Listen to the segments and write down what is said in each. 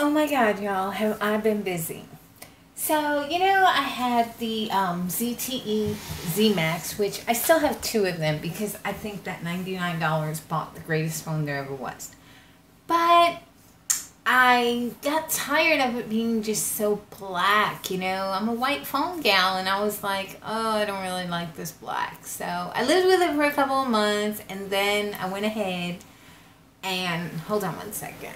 Oh my god, y'all, have I been busy. So, I had the ZTE Z Max, which I still have two of them because I think that $99 bought the greatest phone there ever was. But I got tired of it being just so black, I'm a white phone gal, and I was like, oh, I don't really like this black. So I lived with it for a couple of months, and then I went ahead and, hold on one second.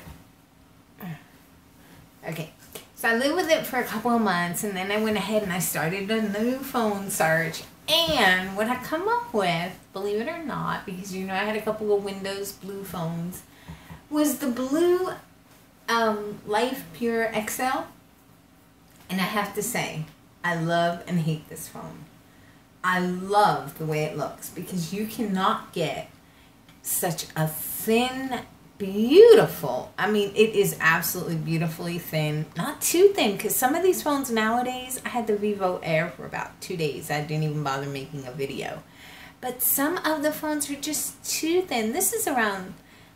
Okay, so I lived with it for a couple of months, and then I went ahead and I started a new phone search. And what I come up with, believe it or not, because I had a couple of Windows Blue phones, was the BLU Life Pure XL. And I have to say, I love and hate this phone. I love the way it looks because you cannot get such a thin, beautiful, it is absolutely beautifully thin, not too thin, because some of these phones nowadays, I had the Vivo Air for about 2 days. I didn't even bother making a video, but some of the phones are just too thin. This is around,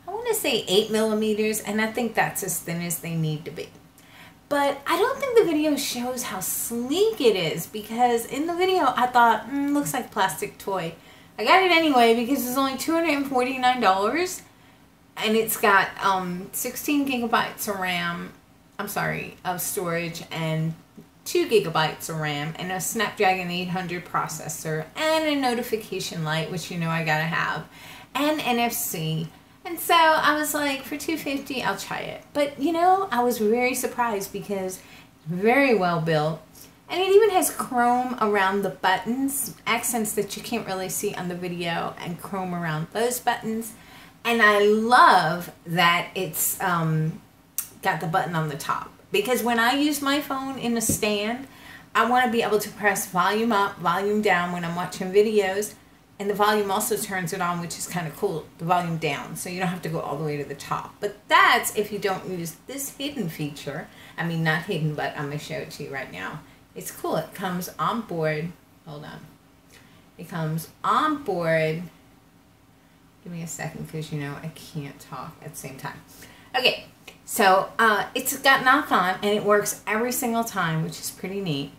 I want to say 8 millimeters, and I think that's as thin as they need to be. But I don't think the video shows how sleek it is, because in the video I thought, looks like plastic toy. I got it anyway because it's only $249. And it's got 16 gigabytes of RAM, of storage, and 2 gigabytes of RAM, and a Snapdragon 800 processor, and a notification light, which I gotta have, and NFC. And so I was like, for $250, I'll try it. But I was very surprised because it's very well built, and it even has chrome around the buttons, accents that you can't really see on the video, and chrome around those buttons. And I love that it's got the button on the top, because when I use my phone in a stand, I want to be able to press volume up, volume down when I'm watching videos, and the volume also turns it on, which is kind of cool, the volume down, so you don't have to go all the way to the top. But that's if you don't use this hidden feature. Not hidden, but I'm going to show it to you right now. It's cool. It comes on board. Hold on. It comes on board. Give me a second, because I can't talk at the same time. Okay, so it's got knock on, and it works every single time, which is pretty neat.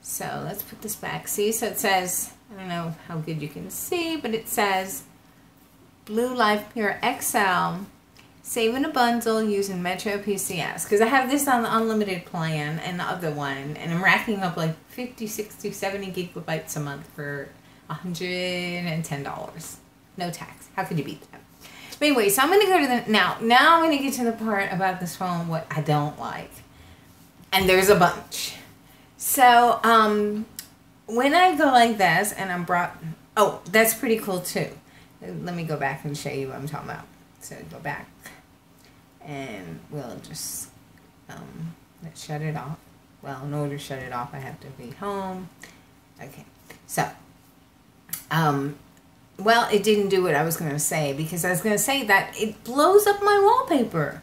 So let's put this back. See, so it says, I don't know how good you can see, but it says BLU Life Pure XL, save in a bundle using Metro PCS. Because I have this on the unlimited plan and the other one, and I'm racking up like 50, 60, 70 gigabytes a month for $110. No tax. How could you beat that? But anyway, so I'm going to go to the, now I'm going to get to the part about this phone, what I don't like. And there's a bunch. So, when I go like this, and I'm brought, oh, that's pretty cool too. Let me go back and show you what I'm talking about. So go back, and we'll just, let's shut it off. Well, in order to shut it off, I have to be home. Okay, so, well, it didn't do what I was going to say, because I was going to say that it blows up my wallpaper.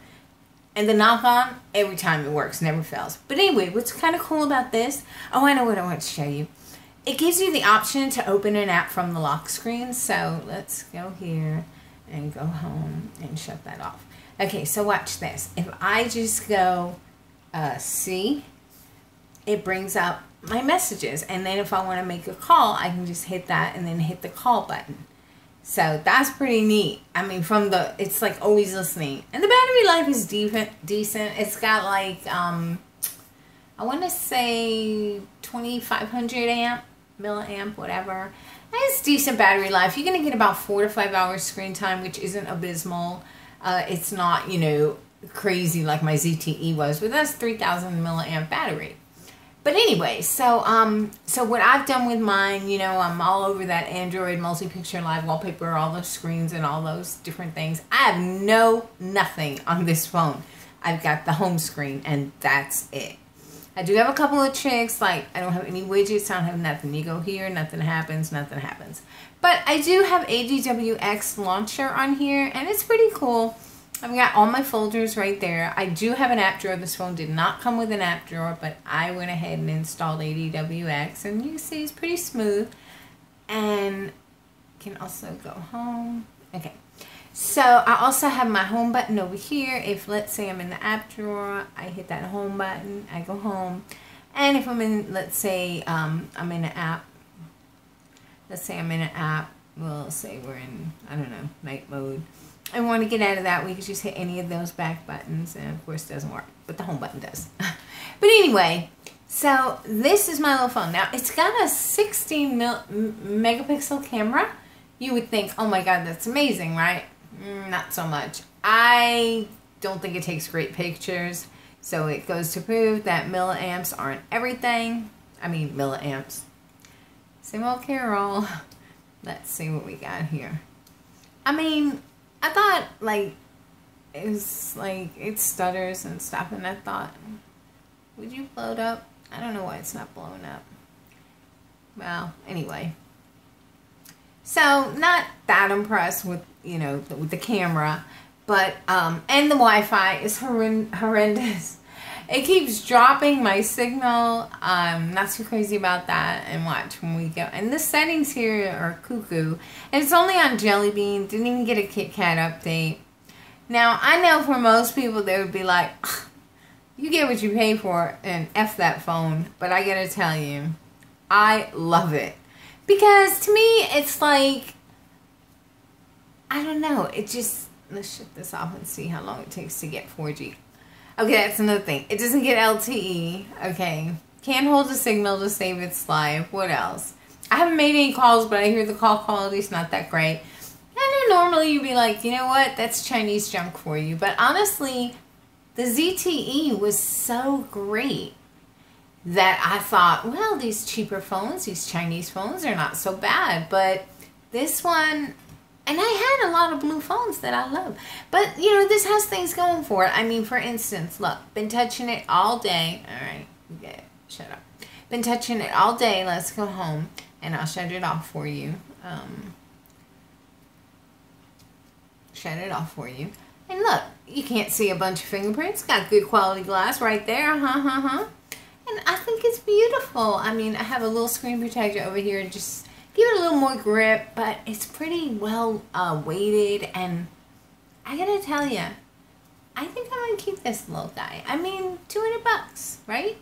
And the knock-on, every time it works, never fails. But anyway, what's kind of cool about this, oh, I know what I want to show you. It gives you the option to open an app from the lock screen. So let's go here and go home and shut that off. Okay, so watch this. If I just go, see, it brings up my messages, and then if I want to make a call, I can just hit that and then hit the call button. So that's pretty neat. From the, it's like always listening, and the battery life is decent. It's got like I want to say 2500 milliamp, whatever. And it's decent battery life. You're gonna get about 4 to 5 hours screen time, which isn't abysmal. It's not crazy like my ZTE was, but that's 3000 milliamp battery. But anyway, so what I've done with mine, I'm all over that Android multi-picture live wallpaper, all those screens and all those different things. I have nothing on this phone. I've got the home screen, and that's it. I do have a couple of tricks, like I don't have any widgets, I don't have nothing. You go here, nothing happens, nothing happens. But I do have ADWX launcher on here, and it's pretty cool. I've got all my folders right there. I do have an app drawer. This phone did not come with an app drawer, but I went ahead and installed ADWX, and you can see it's pretty smooth. And can also go home. Okay, So I also have my home button over here. If, let's say, I'm in the app drawer, I hit that home button, I go home. And if I'm in, let's say, I'm in an app. Let's say I'm in an app. We'll say we're in, I don't know, night mode. I want to get out of that. We could just hit any of those back buttons. And, of course, it doesn't work. But the home button does. But anyway, so this is my little phone. Now, it's got a 16 megapixel camera. You would think, oh, my God, that's amazing, right? Not so much. I don't think it takes great pictures. So it goes to prove that milliamps aren't everything. I mean, milliamps. Same old Carol. Let's see what we got here. I mean, I thought, like, it's like, it stutters and stuff. And I thought, would you blow it up? I don't know why it's not blowing up. Well, anyway. So, not that impressed with, you know, with the camera. But, and the Wi-Fi is horrendous. It keeps dropping my signal. I'm not too crazy about that. And watch when we go. And the settings here are cuckoo. And it's only on Jelly Bean. Didn't even get a Kit Kat update. Now, I know for most people, they would be like, you get what you pay for and F that phone. But I gotta tell you, I love it. Because to me, it's like, I don't know. It just, let's shut this off and see how long it takes to get 4G. Okay, that's another thing. It doesn't get LTE. Okay. Can't hold a signal to save its life. What else? I haven't made any calls, but I hear the call quality is not that great. And then normally you'd be like, you know what? That's Chinese junk for you. But honestly, the ZTE was so great that I thought, well, these cheaper phones, these Chinese phones are not so bad. But this one, and I had a lot of blue phones that I love. But, you know, this has things going for it. I mean, for instance, look, been touching it all day. All right, okay, shut up. Been touching it all day. Let's go home, and I'll shut it off for you. Shut it off for you. And look, you can't see a bunch of fingerprints. Got good quality glass right there. And I think it's beautiful. I mean, I have a little screen protector over here. Just give it a little more grip. But it's pretty well weighted. And I gotta tell you, I think I'm gonna keep this little guy. I mean, $200, right?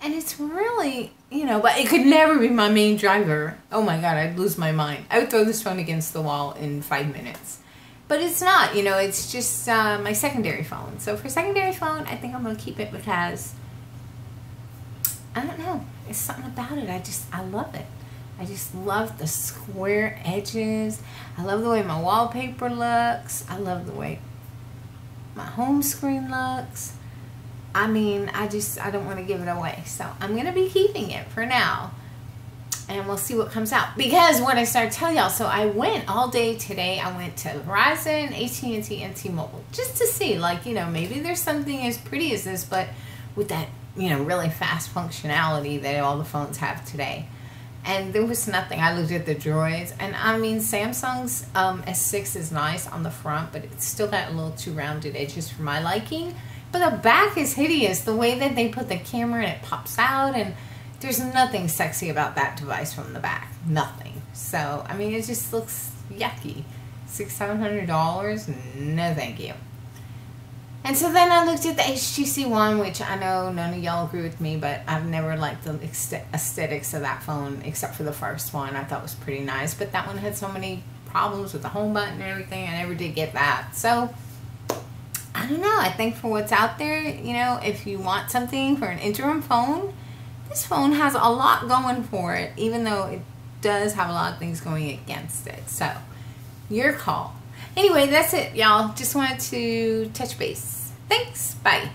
And it's really, you know, but it could never be my main driver. Oh my God, I'd lose my mind. I would throw this phone against the wall in 5 minutes. But it's not, you know, it's just my secondary phone. So for secondary phone, I think I'm going to keep it because, I don't know, it's something about it. I love it. I just love the square edges. I love the way my wallpaper looks. I love the way my home screen looks. I mean, I don't want to give it away. So I'm going to be keeping it for now. And we'll see what comes out. Because what I started to tell y'all, so I went all day today. I went to Verizon, AT&T, and T-Mobile. Just to see, like, you know, maybe there's something as pretty as this, but with that, you know, really fast functionality that all the phones have today. And there was nothing. I looked at the droids. And, I mean, Samsung's S6 is nice on the front, but it's still got a little too rounded edges for my liking. But the back is hideous. The way that they put the camera and it pops out, and there's nothing sexy about that device from the back. Nothing. So, I mean, it just looks yucky. $600-700? No, thank you. And so then I looked at the HTC One, which I know none of y'all agree with me, but I've never liked the aesthetics of that phone, except for the first one. I thought was pretty nice, but that one had so many problems with the home button and everything. I never did get that. So, I don't know. I think for what's out there, you know, if you want something for an interim phone, this phone has a lot going for it, even though it does have a lot of things going against it. So, your call. Anyway, that's it, y'all. Just wanted to touch base. Thanks. Bye.